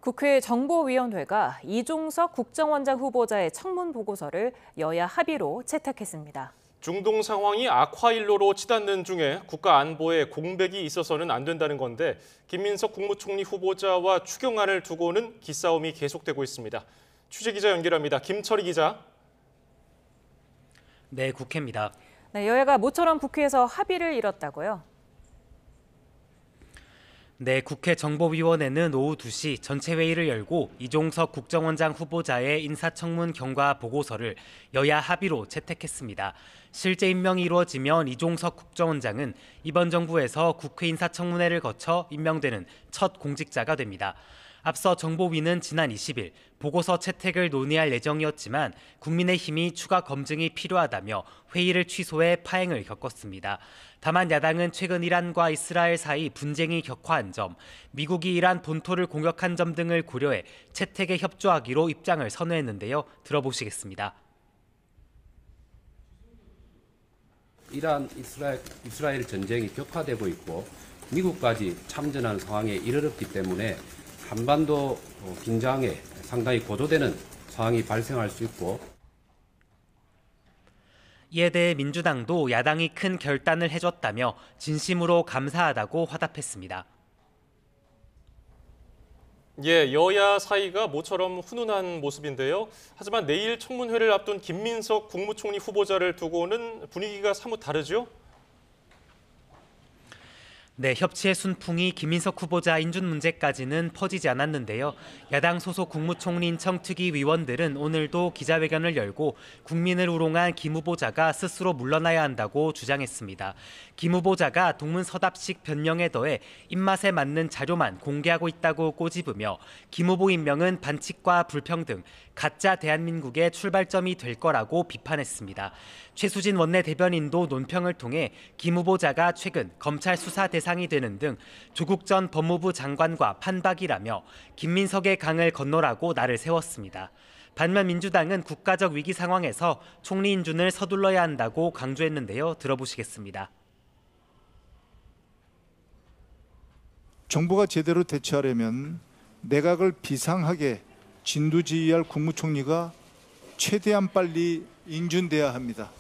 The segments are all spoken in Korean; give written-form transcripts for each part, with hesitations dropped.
국회 정보위원회가 이종석 국정원장 후보자의 청문 보고서를 여야 합의로 채택했습니다. 중동 상황이 악화일로로 치닫는 중에 국가 안보에 공백이 있어서는 안 된다는 건데 김민석 국무총리 후보자와 추경안을 두고는 기싸움이 계속되고 있습니다. 취재기자 연결합니다. 김철희 기자. 네, 국회입니다. 네, 여야가 모처럼 국회에서 합의를 이뤘다고요? 네, 국회 정보위원회는 오후 2시 전체 회의를 열고 이종석 국정원장 후보자의 인사청문 경과 보고서를 여야 합의로 채택했습니다. 실제 임명이 이루어지면 이종석 국정원장은 이번 정부에서 국회 인사청문회를 거쳐 임명되는 첫 공직자가 됩니다. 앞서 정보위는 지난 20일 보고서 채택을 논의할 예정이었지만 국민의힘이 추가 검증이 필요하다며 회의를 취소해 파행을 겪었습니다. 다만 야당은 최근 이란과 이스라엘 사이 분쟁이 격화한 점, 미국이 이란 본토를 공격한 점 등을 고려해 채택에 협조하기로 입장을 선회했는데요. 들어보시겠습니다. 이란, 이스라엘 전쟁이 격화되고 있고 미국까지 참전한 상황에 이르렀기 때문에 한반도 긴장에 상당히 고조되는 상황이 발생할 수 있고 이에 대해 민주당도 야당이 큰 결단을 해줬다며 진심으로 감사하다고 화답했습니다. 예, 여야 사이가 모처럼 훈훈한 모습인데요. 하지만 내일 청문회를 앞둔 김민석 국무총리 후보자를 두고는 분위기가 사뭇 다르죠? 네, 협치의 순풍이 김민석 후보자 인준 문제까지는 퍼지지 않았는데요. 야당 소속 국무총리 청특위 위원들은 오늘도 기자회견을 열고 국민을 우롱한 김 후보자가 스스로 물러나야 한다고 주장했습니다. 김 후보자가 동문서답식 변명에 더해 입맛에 맞는 자료만 공개하고 있다고 꼬집으며 김 후보 임명은 반칙과 불평등, 가짜 대한민국의 출발점이 될 거라고 비판했습니다. 최수진 원내대변인도 논평을 통해 김 후보자가 최근 검찰 수사 대상이 되는 등 조국 전 법무부 장관과 판박이라며 김민석의 강을 건너라고 날을 세웠습니다. 반면 민주당은 국가적 위기 상황에서 총리 인준을 서둘러야 한다고 강조했는데요. 들어보시겠습니다. 정부가 제대로 대처하려면 내각을 비상하게 진두지휘할 국무총리가 최대한 빨리 인준돼야 합니다.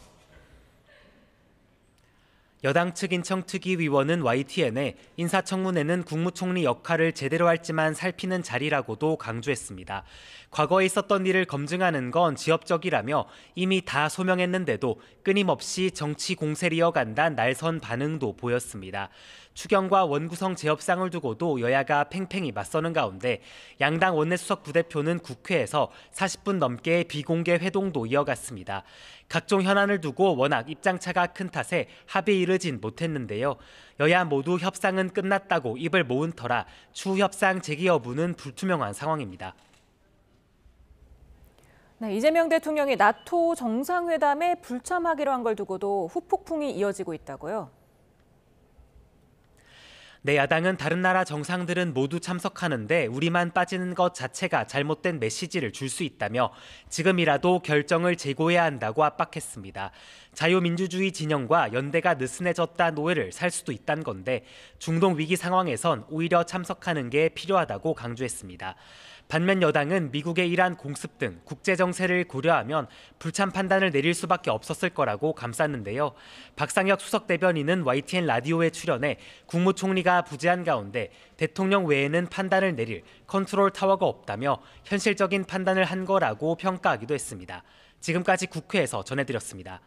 여당 측 인청특위 위원은 YTN에 인사청문회는 국무총리 역할을 제대로 할지만 살피는 자리라고도 강조했습니다. 과거에 있었던 일을 검증하는 건 지엽적이라며 이미 다 소명했는데도 끊임없이 정치 공세를 이어간다는 날선 반응도 보였습니다. 추경과 원구성 재협상을 두고도 여야가 팽팽히 맞서는 가운데 양당 원내수석 부대표는 국회에서 40분 넘게 비공개 회동도 이어갔습니다. 각종 현안을 두고 워낙 입장차가 큰 탓에 합의에 이르진 못했는데요. 여야 모두 협상은 끝났다고 입을 모은 터라 추후 협상 재개 여부는 불투명한 상황입니다. 네, 이재명 대통령이 나토 정상회담에 불참하기로 한 걸 두고도 후폭풍이 이어지고 있다고요? 네, 야당은 다른 나라 정상들은 모두 참석하는데 우리만 빠지는 것 자체가 잘못된 메시지를 줄 수 있다며 지금이라도 결정을 재고해야 한다고 압박했습니다. 자유민주주의 진영과 연대가 느슨해졌다는 오해를 살 수도 있다는 건데 중동 위기 상황에선 오히려 참석하는 게 필요하다고 강조했습니다. 반면 여당은 미국의 이란 공습 등 국제정세를 고려하면 불참 판단을 내릴 수밖에 없었을 거라고 감쌌는데요. 박상혁 수석 대변인은 YTN 라디오에 출연해 국무총리가 부재한 가운데 대통령 외에는 판단을 내릴 컨트롤 타워가 없다며 현실적인 판단을 한 거라고 평가하기도 했습니다. 지금까지 국회에서 전해드렸습니다.